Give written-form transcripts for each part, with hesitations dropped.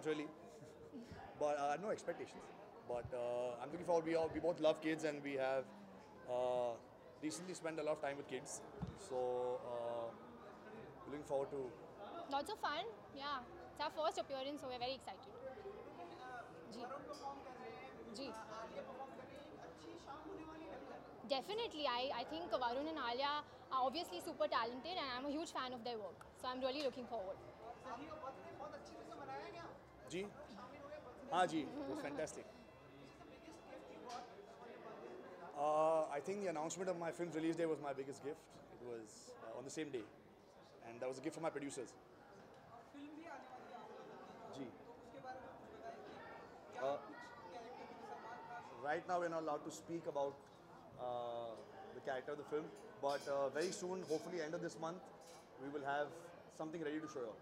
not really. But I have no expectations. But I'm looking forward. We both love kids, and we have recently spent a lot of time with kids. So looking forward to. Lots of fun. Yeah, it's our first appearance, so we're very excited. Ji ji Definitely, I think Varun and Alia are obviously super talented, and I'm a huge fan of their work. So I'm really looking forward. जी हाँ जी, it was fantastic. I think the announcement of my film's release day was my biggest gift. It was on the same day, and that was a gift from my producers. जी. Right now we're not allowed to speak about the character of the film, but very soon, hopefully end of this month, we will have something ready to show you.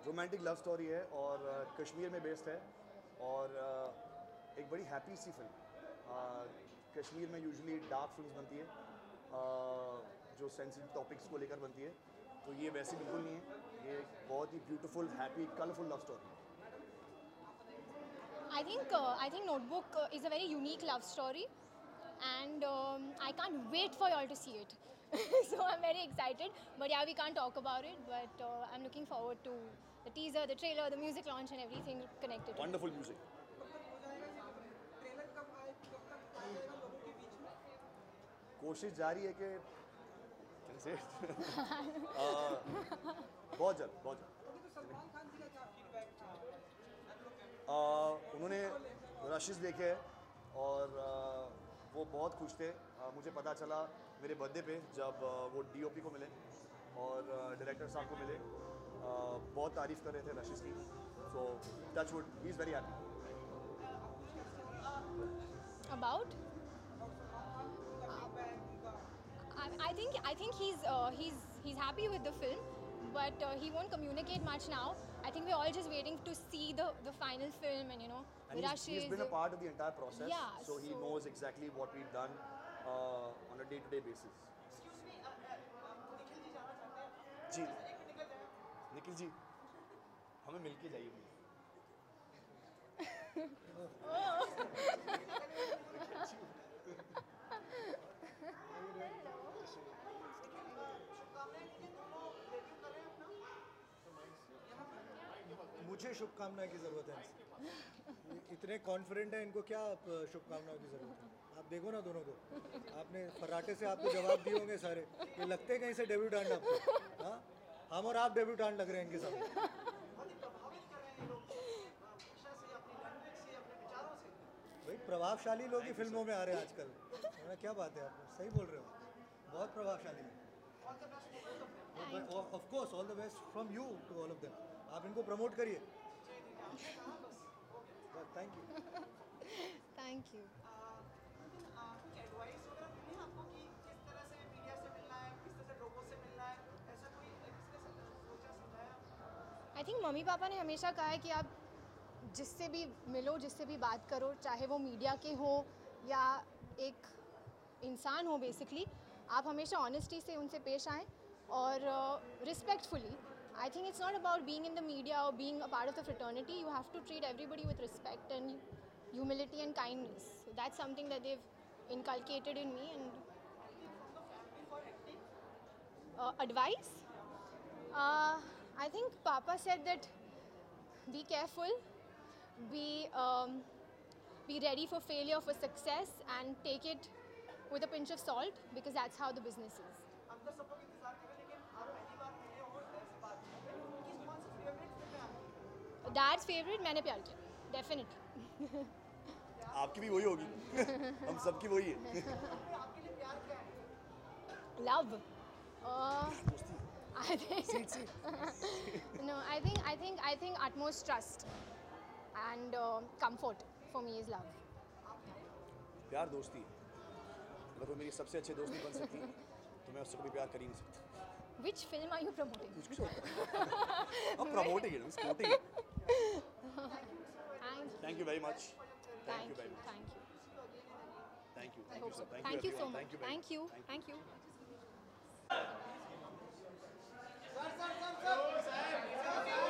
Romantic love story है और कश्मीर में based है और एक बड़ी happy सी film. Kashmir में usually dark films बनती है जो सेंसिटिव टॉपिक्स को लेकर बनती है, तो ये वैसी बिल्कुल नहीं है। ये एक बहुत ही beautiful, happy, colourful love story है। I think Notebook is a very unique love story, and I can't wait for y'all to see it. So I'm very excited. But yeah, we can't talk about it. But I'm looking forward to the teaser, the trailer, the music launch, and everything connected. Wonderful music. कोशिश जारी है कि कैसे बहुत जल्द, बहुत जल्द। उन्होंने रशेस देखे हैं और वो बहुत खुश थे। मुझे पता चला मेरे बर्थडे पे जब वो डीओपी को मिले और डायरेक्टर साहब को मिले, बहुत तारीफ़ कर रहे थे रशेस की। सो touch wood, he is very happy. About? I think he's happy with the film, but he won't communicate much now. I think we're all just waiting to see the final film, and And he's been a part of the entire process, Yeah, so he knows exactly what we've done on a day-to-day basis. जी, निखिल जी, हमें मिलके जाइए। मुझे शुभकामनाएं की ज़रूरत है। इतने confident हैं, इनको क्या शुभकामनाओं की ज़रूरत है? आप देखो ना दोनों को, आपने फर्राटे से आपको जवाब दिए होंगे सारे। ये लगते हैं कहीं से डेब्यूटेंट आपको? हाँ, हम और आप डेब्यूटेंट लग रहे हैं इनके सामने। भाई प्रभावशाली लोग ही फिल्मों में आ रहे हैं आजकल। क्या बात है, आप सही बोल रहे हो, बहुत प्रभावशाली है। Of course all the best from you to all of them. आप इनको प्रमोट करिए। Thank you. Thank you. कुछ एडवाइस वगैरह मिली है आपको कि किस तरह से मीडिया से मिलना है, किस तरह से लोगों से मिलना है, ऐसा कोई किसने सोचा समझाया? I think मम्मी पापा ने हमेशा कहा है कि आप जिससे भी मिलो, जिससे भी बात करो, चाहे वो मीडिया के हो या एक इंसान हो, बेसिकली आप हमेशा ऑनेस्टी से उनसे पेश आएँ और respectfully. I think it's not about being in the media or being a part of the fraternity. You have to treat everybody with respect and humility and kindness. So that's something that they've inculcated in me. And advice? I think Papa said that be careful, be ready for failure, for success, and take it with a pinch of salt, because that's how the business is. अंदर सबको इंतजार कर रहे, लेकिन आप पहली बार मिले हो इस बात में, किस कौन सी फेवरेट फिल्म है आपकी? Dad's favorite, मैंने प्यार किया, definitely. आपकी भी वही होगी। हम सबकी वही है। आपके लिए प्यार क्या है? Love. I think seat seat. no. I think utmost trust and comfort for me is love. प्यार दोस्ती है। अगर वो मेरी सबसे अच्छी दोस्त नहीं बन सकती तो मैं उससे कभी प्यार कर ही नहीं सकता। Which film are you promoting? कुछ भी होता है। अब प्रमोटिंग है, स्पोर्टिंग है। Thank you very much. Thank you very much. Thank you. Thank you. I Thank hope you, so. sir. Thank you so everyone. much. Thank you very Thank you. much. Thank you. Sir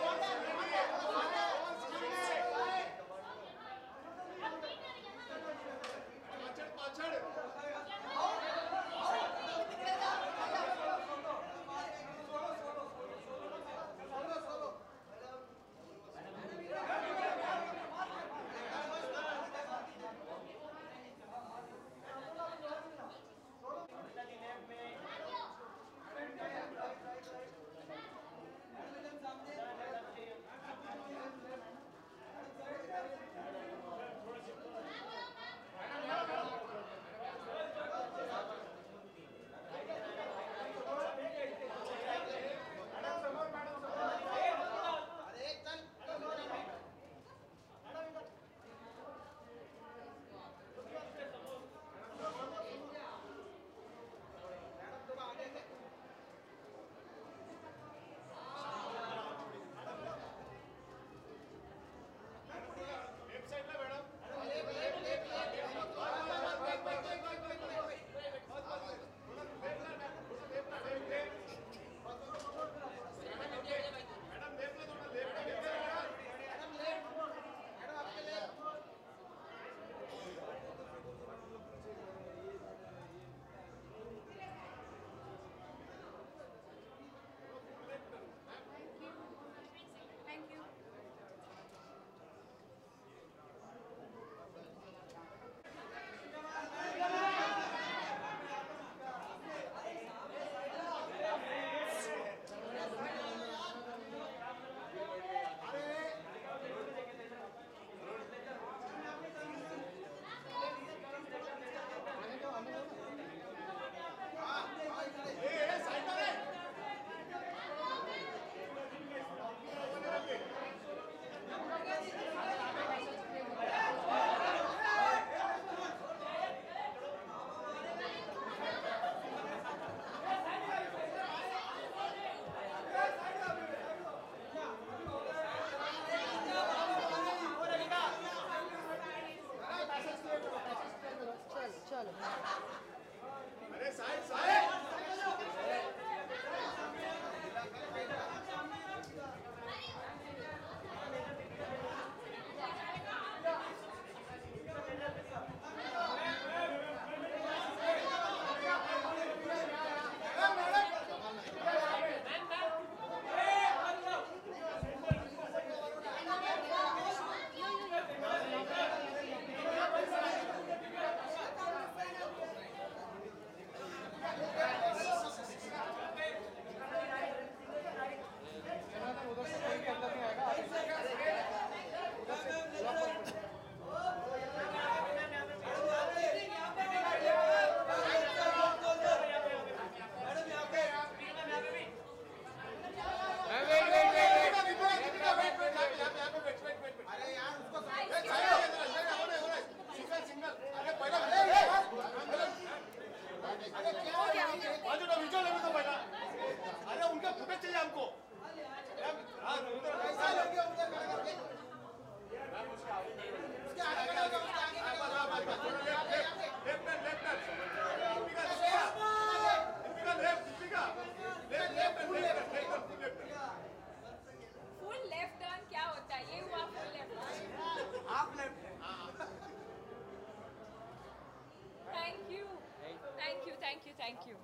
Thank you.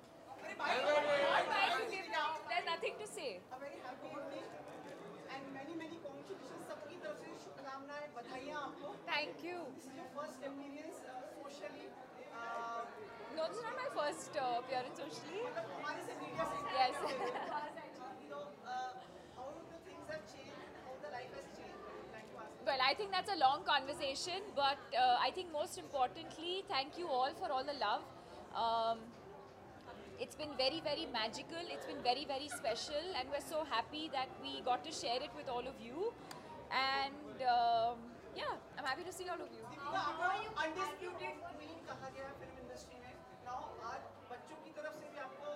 अरे भाई There's nothing to say. A very happy evening and many congratulations सबकी तरफ से शुभकामनाएं बधाइयाँ आपको. Thank you. This is your first appearance socially. No, this is not my first appearance socially. मतलब हमारे से मीडिया से Yes. So how the things have changed, how the life has changed. I would like to ask. Well, I think that's a long conversation, but I think most importantly, thank you all for all the love. It's been very magical. It's been very special, and we're so happy that we got to share it with all of you. And yeah, I'm happy to see all of you. Deepika आपको undisputed queen कहा गया है film industry में. Now आज बच्चों की तरफ से भी आपको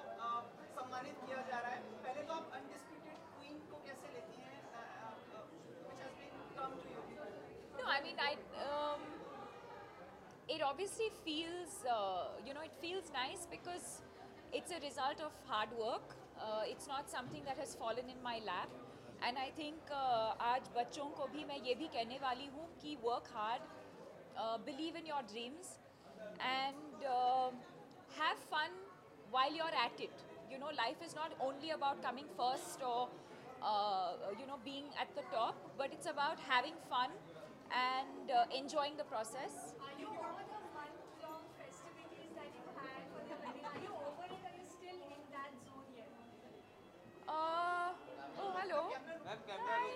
सम्मानित किया जा रहा है. पहले तो आप अनडिस्प्यूटेड क्वीन को कैसे लेती हैं? Which has been come to you. No, I mean, it obviously feels, it feels nice because it's a result of hard work. It's not something that has fallen in my lap. And I think आज बच्चों को भी मैं ये भी कहने वाली हूँ कि work hard, believe in your dreams, and have fun while you're at it. You know, life is not only about coming first or being at the top, but it's about having fun and enjoying the process. Are you over the month-long festivities that you had for the wedding? Are you over it? Are you still in that zone yet? Oh, hello. Hi.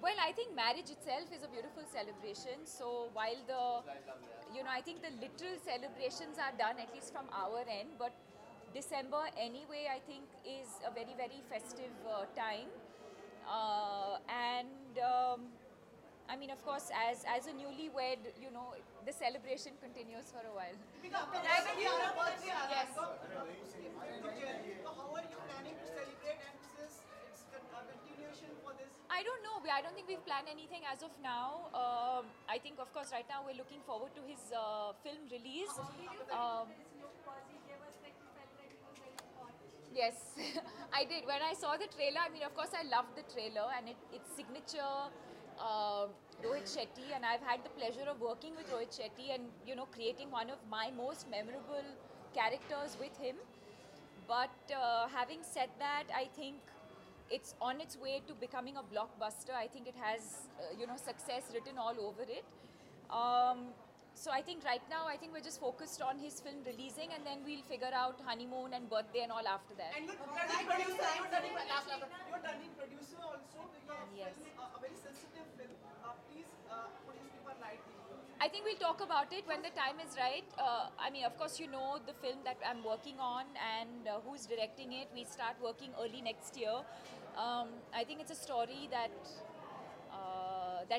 Well, I think marriage itself is a beautiful celebration. So while I think the literal celebrations are done, at least from our end, but December anyway, I think is a very festive time. I mean, of course, as a newlywed, the celebration continues for a while. Deepika आपका birthday आ रहा है, birthday आ रहा है. Yes. So how are you planning to celebrate, and this it's a continuation for this? I don't know. I don't think we've planned anything as of now. I think, of course, right now we're looking forward to his film release. Did you feel this look was he gave us like you felt that he was very hot? Yes, I did. When I saw the trailer, I mean, of course, I loved the trailer and its signature Rohit Shetty, and I've had the pleasure of working with Rohit Shetty and creating one of my most memorable characters with him. But having said that, I think it's on its way to becoming a blockbuster. I think it has success written all over it. So I think right now, we're just focused on his film releasing, and then we'll figure out honeymoon and birthday and all after that. And you're turning producer. You're turning producer also with your Yes. film, a very sensitive film. Please put his people light. I think we'll talk about it when the time is right. I mean, of course, the film that I'm working on and who's directing it. We start working early next year. I think it's a story that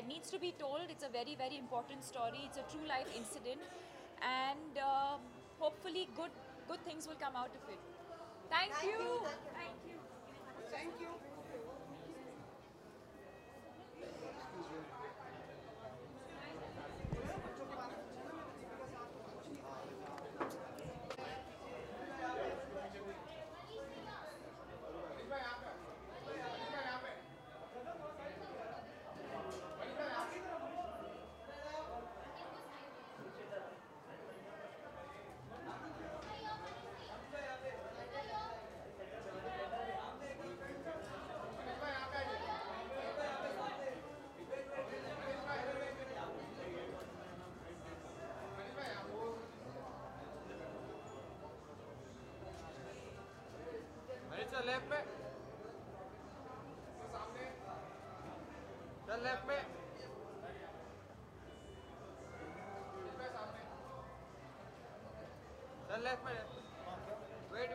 needs to be told. It's a very important story. It's a true life incident, and hopefully good things will come out of it. Thank you. Thank you. चल left पे चल left पे चल left में wait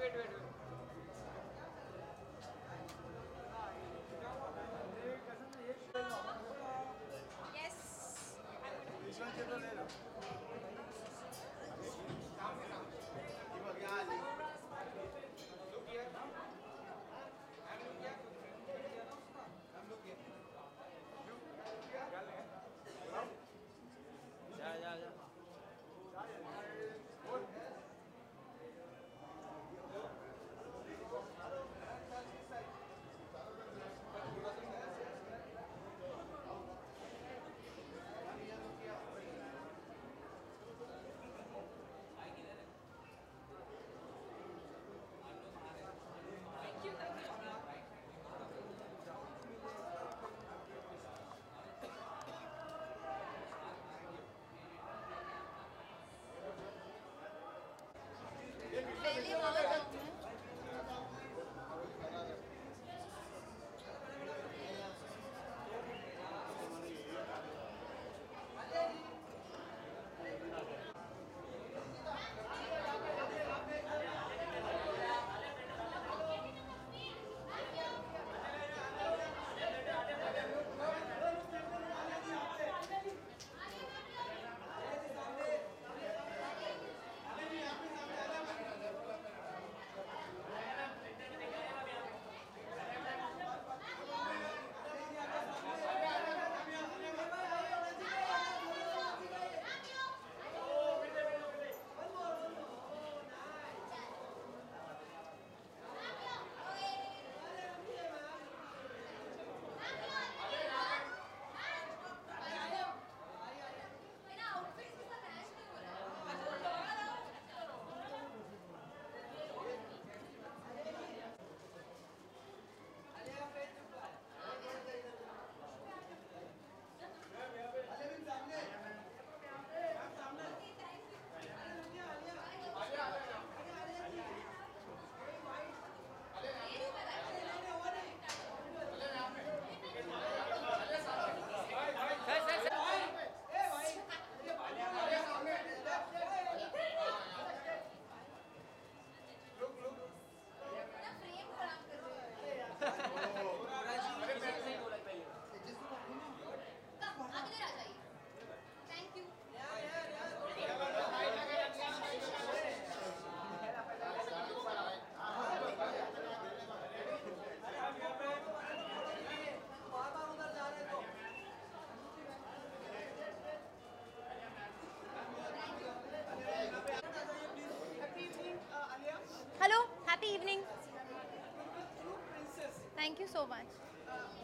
thank you so much.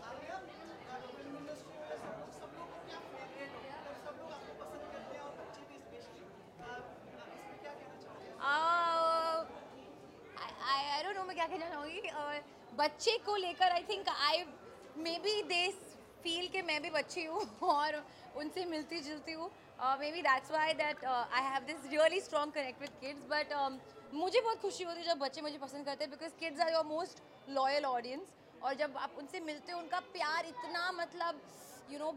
Alia, film industry में सब लोग क्या फेवरेट हो, मतलब सब लोग आपको पसंद करते हैं और बच्चे भी स्पेशली, इसमें क्या कहना चाहोगे? आई डोंट नो मैं क्या कहना चाहूँगी. बच्चे को लेकर I think I may be they feel कि मैं भी बच्ची हूँ और उनसे मिलती जुलती हूँ. May be that's why that I have this really strong connect with kids. But मुझे बहुत खुशी होती है जब बच्चे मुझे पसंद करते हैं, because kids are your most loyal audience. और जब आप उनसे मिलते हो उनका प्यार इतना मतलब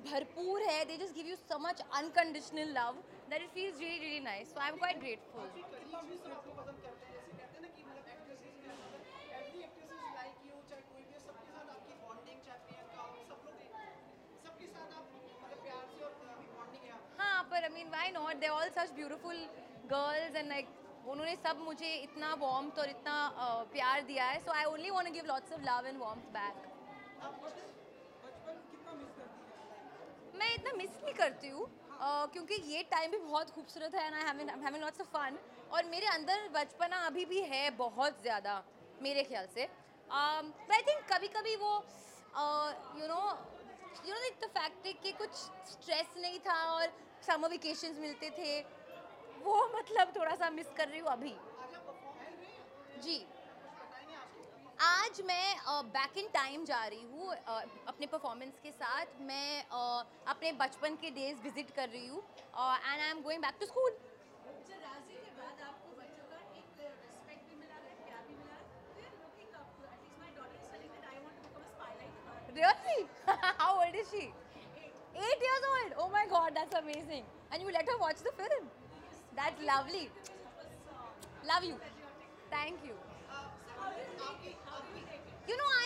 भरपूर है. They just give you so much unconditional love that it feels really really nice. So I am quite grateful. करीब भी सब आपको पसंद करते हैं, जैसे कहते हैं ना कि मतलब एक्ट्रेसेस के मतलब every actress is like you, चाहे कोई भी हो, सबके साथ आपकी बॉन्डिंग, चाहे प्रियंका हो, सब लोग सबके साथ आप मतलब प्यार से और बॉन्डिंग है आपकी. हाँ, पर I mean why not, they all such beautiful girls and like उन्होंने सब मुझे इतना वार्मथ और इतना प्यार दिया है. So I only want to give lots of love and warmth back. आप बचपन कितना मिस करती हैं? मैं इतना मिस नहीं करती हूँ क्योंकि ये टाइम भी बहुत खूबसूरत है and I having lots of fun. और मेरे अंदर बचपना अभी भी है बहुत ज़्यादा मेरे ख्याल से. बट आई थिंक कभी कभी वो यू नो द फैक्ट कि कुछ स्ट्रेस नहीं था और समर वेकेशंस मिलते थे, वो मतलब थोड़ा सा मिस कर रही हूँ अभी. जी, आज मैं बैक इन टाइम जा रही हूँ अपने परफॉर्मेंस के साथ. मैं अपने बचपन के डेज विजिट कर रही हूँ and I am going back to school. अच्छा, राजी के बाद आपको बच्चों का एक रिस्पेक्ट भी मिला है, प्यार भी मिला है. We are looking up, at least my daughter is telling that I want to become a spotlight. Really? How old is she? 8 years old. Oh my God, that's amazing. And you let her watch the film? That's lovely. Love you. Thank you.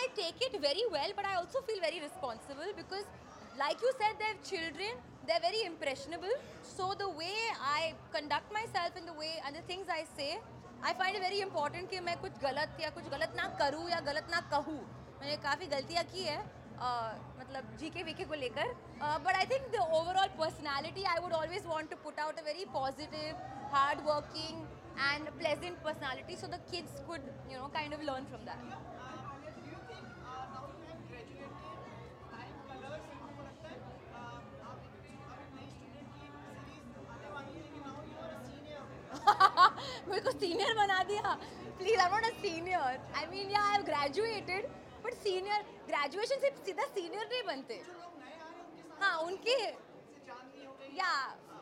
I take it very well, but I also feel very responsible because, like you said, they're children. They're very impressionable. So the way I conduct myself and the way and the things I say, I find it very important कि मैं कुछ गलत ना करूँ या गलत ना कहूँ. मैंने काफ़ी गलतियाँ की है मतलब जीके वीके को लेकर. But I think the overall personality, I would always want to put out a very positive, hard-working and pleasant personality, so the kids could kind of learn from that. Do you think now you have graduated time colors, आपको लगता है आप एक नई student की series आने वाली है, लेकिन now you are a senior? मेरे को सीनियर बना दिया. Please, I am not a senior. I mean yeah I have graduated, but senior graduation से सीधा सीनियर नहीं बनते. जो लोग नए आ रहे हैं उनके साथ हाँ, उनके से जानवी हो गई, या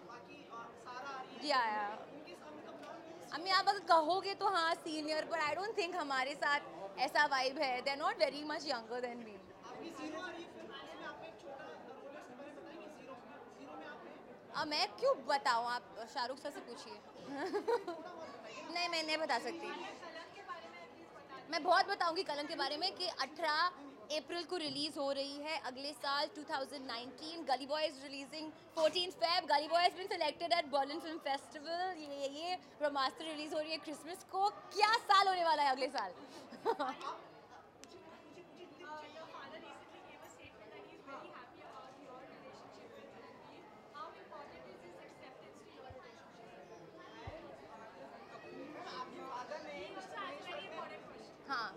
बाकी सारा आ रही है, या उनके सामने कब नाम अम्मी आप अगर कहोगे तो हाँ सीनियर, पर आई डोंट थिंक हमारे साथ ऐसा वाइब है. They are not very much younger than me. आपकी जीरो आ रही है फिल्म, उसमें आपका एक छोटा रोल है, उसके बारे में बताएंगे. जीरो में आप हैं, अब मैं क्यों बताऊँ, आप शाहरुख सर से पूछिए. नहीं, मैं नहीं बता सकती. मैं बहुत बताऊंगी कलंक के बारे में कि 18 अप्रैल को रिलीज हो रही है अगले साल 2019. Gully Boy is releasing 14 Feb. Gully Boy has been selected at Berlin film festival. ये ब्रह्मास्त्र रिलीज हो रही है क्रिसमस को. क्या साल होने वाला है अगले साल. Your father recently gave a statement that he's very happy about your relationship with Ranveer. How important is his acceptance to your relationship? आपके फादर ने Also, that's a very important question. हाँ,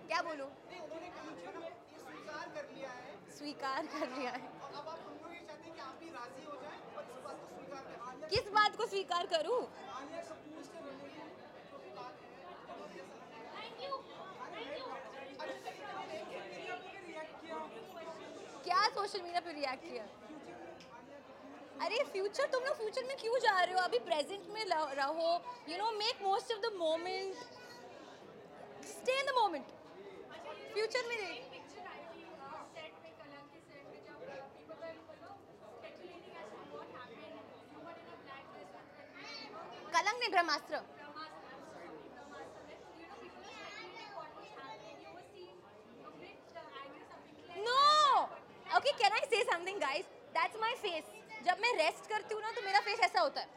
क्या बोलूँ, नहीं, उन्होंने मतलब ये स्वीकार कर लिया है, स्वीकार कर लिया है. और अब आप हम लोग ये चाहते हैं कि आप भी राजी हो जाएं और इस बात को स्वीकार करें. किस बात को स्वीकार करूँ. आलिया कपूर से बनी जो भी बात है, Thank you. Thank you. क्या सोशल मीडिया पे रिएक्ट किया. अरे फ्यूचर, तुम लोग फ्यूचर में क्यों जा रहे हो, अभी प्रेजेंट में रहो. Make most of the moment, stay in the moment. Future में नहीं. Picture आई थी set में, कलंक के set में, जब people were speculating as to what happened. You were in a black dress with Ranveer. कलंक ने ब्रह्मास्त्र. No. Okay, can I say something, guys? That's my face. जब मैं रेस्ट करती हूँ ना तो मेरा फेस ऐसा होता है.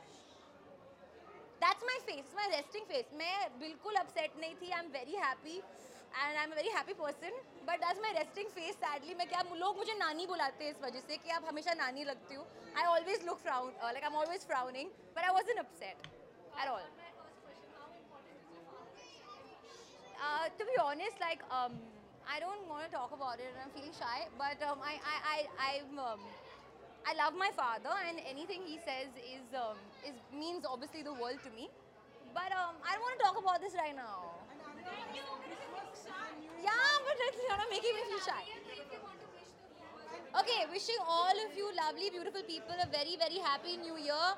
That's my face, my resting face. मैं बिल्कुल अपसेट नहीं थी. I'm very happy and I'm a very happy person. But that's my resting face. Sadly, मैं क्या, लोग मुझे नानी बुलाते हैं इस वजह से कि आप हमेशा नानी लगती हो. I always look like I'm always frowning, but I wasn't upset at all. To be honest, like I don't want to talk about it and I'm feeling shy, but I love my father and anything he says is means obviously the world to me. But I don't want to talk about this right now. Yeah, but it's making me feel shy. Okay, wishing all of you lovely, beautiful people a very, very happy new year.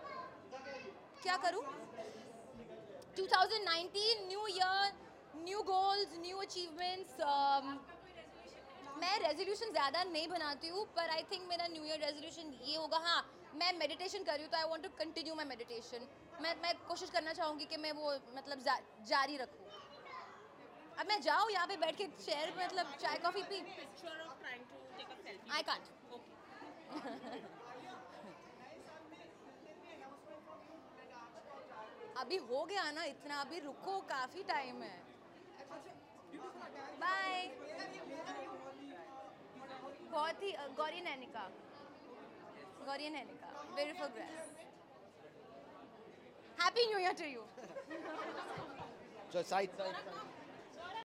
क्या करूँ? 2019 new year, new goals, new achievements. मैं resolution ज़्यादा नहीं बनाती हूँ, पर I think मेरा new year resolution ये होगा. हाँ, मैं मेडिटेशन कर रही हूँ तो I want to continue my meditation. मैं कोशिश करना चाहूँगी कि मैं वो मतलब जारी रखूँ. अब मैं जाऊँ यहाँ पे बैठ के चेयर पे मतलब चाय कॉफ़ी पी. I can't. अभी हो गया ना इतना, अभी रुको, काफ़ी टाइम है. बाय. बहुत ही Gauri Nainika, beautiful grass. Happy new year to you. So side.